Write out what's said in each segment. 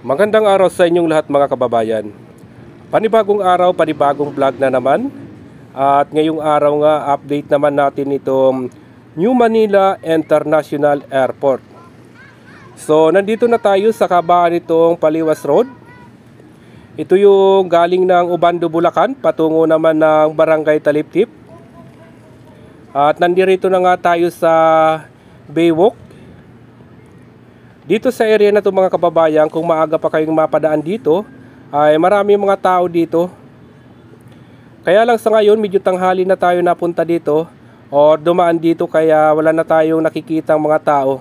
Magandang araw sa inyong lahat mga kababayan. Panibagong araw, panibagong vlog na naman. At ngayong araw nga, update naman natin itong New Manila International Airport. So, nandito na tayo sa kabaan nitong Paliwas Road. Ito yung galing ng Ubando, Bulacan, patungo naman ng Barangay Taliptip. At nandito na nga tayo sa Baywalk. Dito sa area na ito mga kababayan, kung maaga pa kayong mapadaan dito, ay marami mga tao dito. Kaya lang sa ngayon, medyo tanghali na tayo napunta dito o dumaan dito kaya wala na tayong nakikitang mga tao.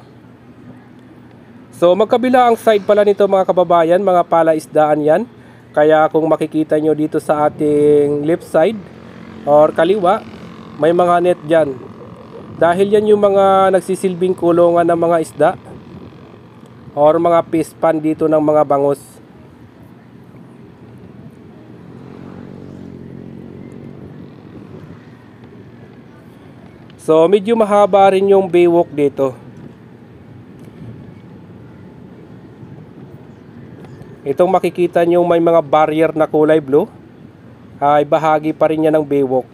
So magkabila ang side pala nito mga kababayan, mga palaisdaan yan. Kaya kung makikita nyo dito sa ating left side or kaliwa, may mga net dyan. Dahil yan yung mga nagsisilbing kulungan ng mga isda or mga fish pan dito ng mga bangos. So medyo mahaba rin yung baywalk dito. Itong makikita nyo may mga barrier na kulay blue ay bahagi pa rin yan ng baywalk.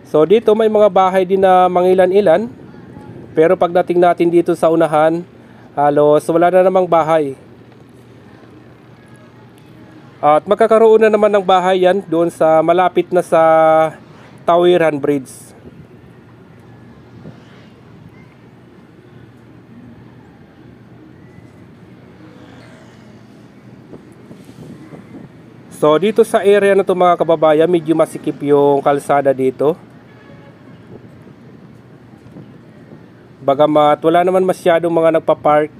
So dito may mga bahay din na mangilan-ilan, pero pagdating natin dito sa unahan, halos wala na namang bahay. At magkakaroon na naman ng bahay yan doon sa malapit na sa Tawiran Bridge. So dito sa area na ito mga kababayan, medyo masikip yung kalsada dito. Bagamat wala naman masyadong mga nagpa-park,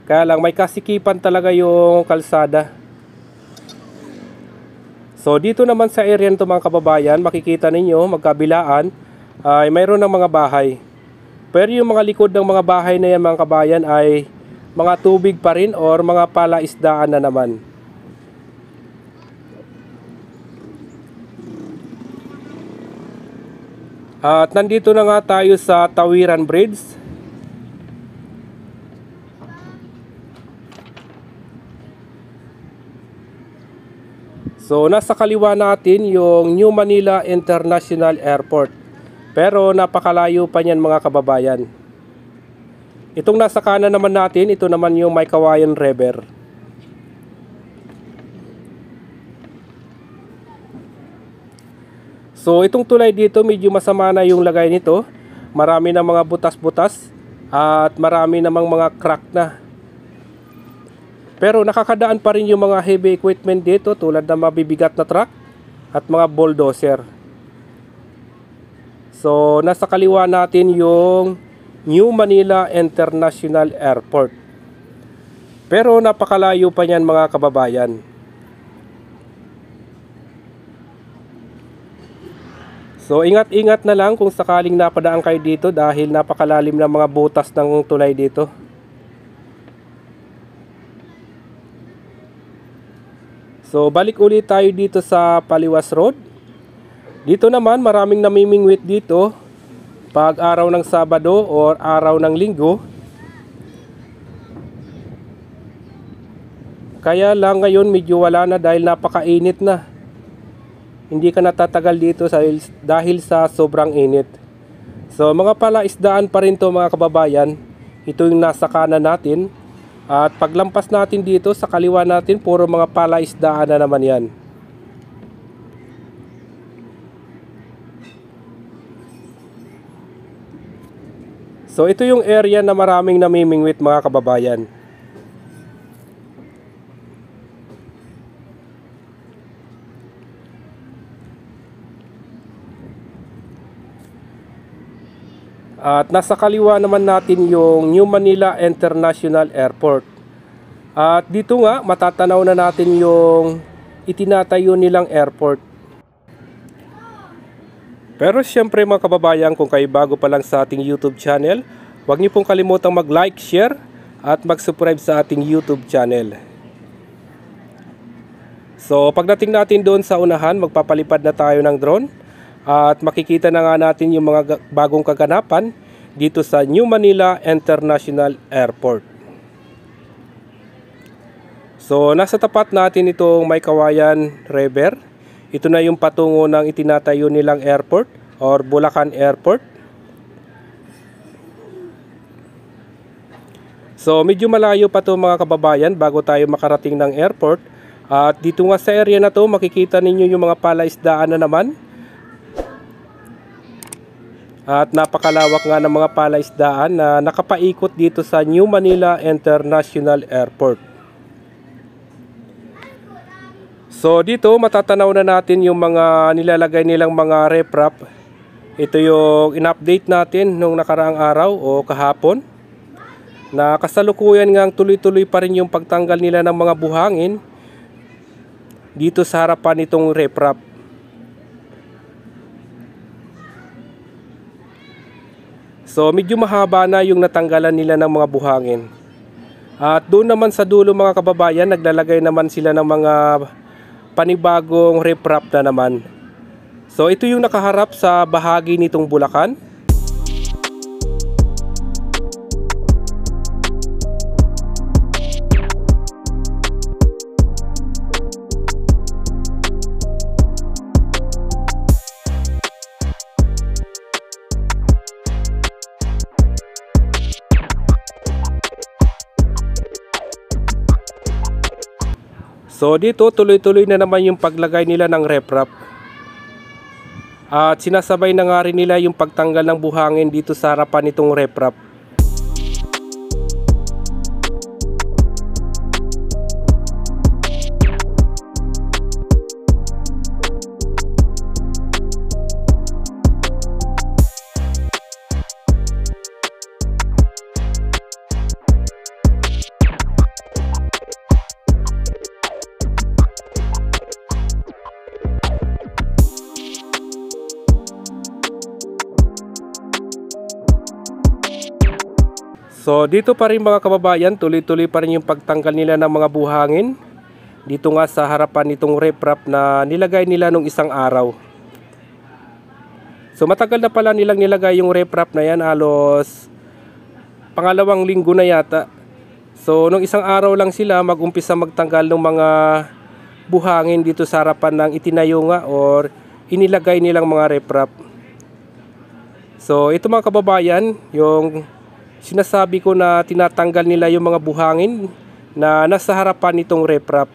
kaya lang may kasikipan talaga yung kalsada. So dito naman sa area nito mga kababayan, makikita ninyo magkabilaan ay mayroon ng mga bahay. Pero yung mga likod ng mga bahay na yan mga kababayan ay mga tubig pa rin or mga palaisdaan na naman. At nandito na nga tayo sa Tawiran Bridge. So nasa kaliwa natin yung New Manila International Airport. Pero napakalayo pa niyan mga kababayan. Itong nasa kanan naman natin, ito naman yung May Kawayan River. So itong tulay dito medyo masama na yung lagay nito. Marami na mga butas-butas at marami namang mga crack na. Pero nakakadaan pa rin yung mga heavy equipment dito tulad ng mabibigat na truck at mga bulldozer. So nasa kaliwa natin yung New Manila International Airport. Pero napakalayo pa niyan mga kababayan. So ingat-ingat na lang kung sakaling napadaan kayo dito dahil napakalalim ng mga butas ng tulay dito. So balik ulit tayo dito sa Paliwas Road. Dito naman maraming namimingwit dito pag araw ng Sabado or araw ng Linggo. Kaya lang ngayon medyo wala na dahil napakainit na. Hindi ka natatagal dito dahil sa sobrang init. So mga palaisdaan pa rin to mga kababayan. Ito yung nasa kanan natin. At paglampas natin dito sa kaliwa natin, puro mga palaisdaan na naman yan. So ito yung area na maraming namimingwit mga kababayan. At nasa kaliwa naman natin yung New Manila International Airport. At dito nga matatanaw na natin yung itinatayo nilang airport. Pero siyempre mga kababayan, kung kayo bago pa lang sa ating YouTube channel, huwag niyo pong kalimutang mag-like, share at mag-subscribe sa ating YouTube channel. So pagdating natin doon sa unahan, magpapalipad na tayo ng drone. At makikita na nga natin yung mga bagong kaganapan dito sa New Manila International Airport. So nasa tapat natin itong May Kawayan River. Ito na yung patungo ng itinatayo nilang airport or Bulacan Airport. So medyo malayo pa to mga kababayan bago tayo makarating ng airport. At dito nga sa area na to makikita ninyo yung mga palaisdaan na naman. At napakalawak nga ng mga palaisdaan na nakapaikot dito sa New Manila International Airport. So dito matatanaw na natin yung mga nilalagay nilang mga reprap. Ito yung in-update natin nung nakaraang araw o kahapon. Na kasalukuyan nga tuloy-tuloy pa rin yung pagtanggal nila ng mga buhangin dito sa harapan nitong reprap. So medyo mahaba na yung natanggalan nila ng mga buhangin. At doon naman sa dulo mga kababayan, naglalagay naman sila ng mga panibagong riprap na naman. So ito yung nakaharap sa bahagi nitong Bulacan. So dito tuloy-tuloy na naman yung paglagay nila ng reprap. At sinasabay na nga rin nila yung pagtanggal ng buhangin dito sa harapan nitong reprap. So dito pa rin mga kababayan, tuloy-tuloy pa rin yung pagtanggal nila ng mga buhangin dito nga sa harapan nitong reprap na nilagay nila nung isang araw. So matagal na pala nilang nilagay yung reprap na yan, halos pangalawang linggo na yata. So nung isang araw lang sila mag-umpisa magtanggal ng mga buhangin dito sa harapan ng itinayo nga or inilagay nilang mga reprap. So ito mga kababayan, yung sinasabi ko na tinatanggal nila yung mga buhangin na nasa harapan nitong reprap.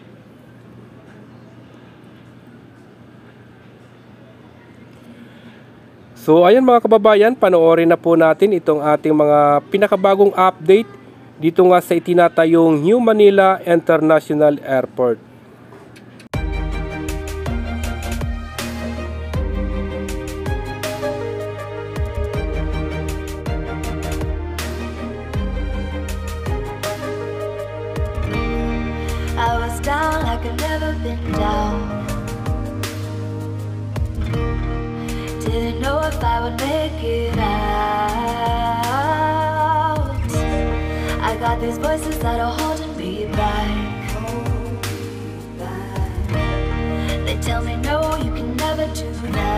So ayan mga kababayan, panoorin na po natin itong ating mga pinakabagong update dito nga sa itinatayong New Manila International Airport. I was down like I've never been down. Didn't know if I would make it out. I got these voices that are holding me back. They tell me no, you can never do that.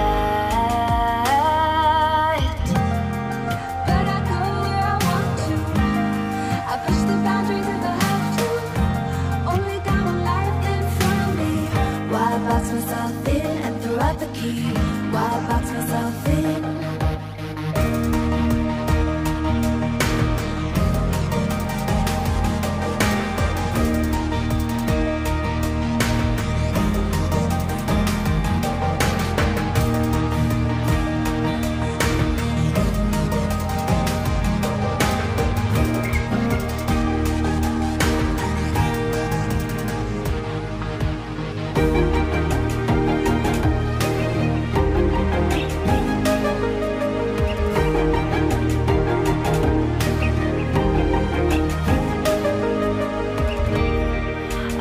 But I go where I want to. I push the boundaries if I have to. Only got one life in front of me. Why box myself in and throw out the key? Why box myself in?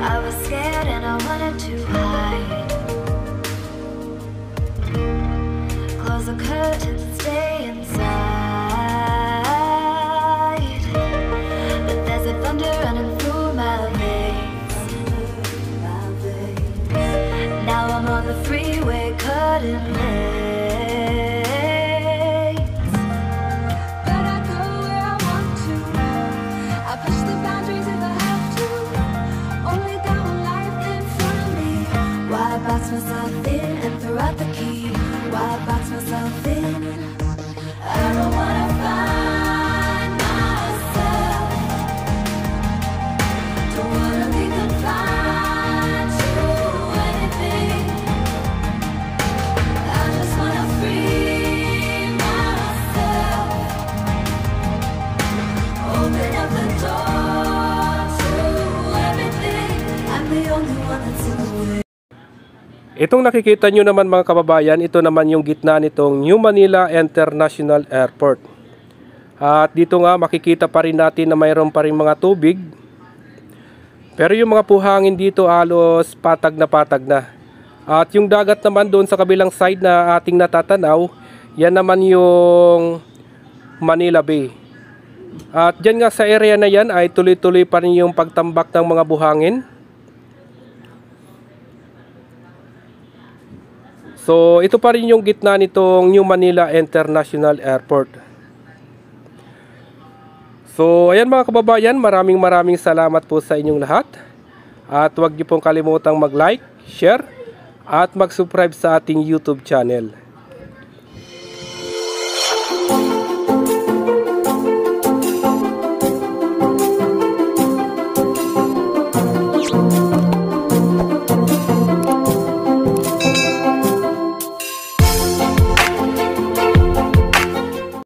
I was scared and I wanted to hide. Close the curtains and stay inside. But there's a thunder running through my veins. Now I'm on the freeway cutting lanes. But I go where I want to. I push the boundaries if I have to. Only got Open up the door to everything. I'm the only one that's in the way. Itong nakikita nyo naman mga kababayan, ito naman yung gitna nitong New Manila International Airport. At dito nga makikita pa rin natin na mayroon pa rin mga tubig. Pero yung mga buhangin dito halos patag na. At yung dagat naman doon sa kabilang side na ating natatanaw, yan naman yung Manila Bay. At dyan nga sa area na yan ay tuloy-tuloy pa rin yung pagtambak ng mga buhangin. So ito pa rin yung gitna nitong New Manila International Airport. So ayan mga kababayan, maraming salamat po sa inyong lahat. At huwag niyo pong kalimutang mag-like, share at mag-subscribe sa ating YouTube channel.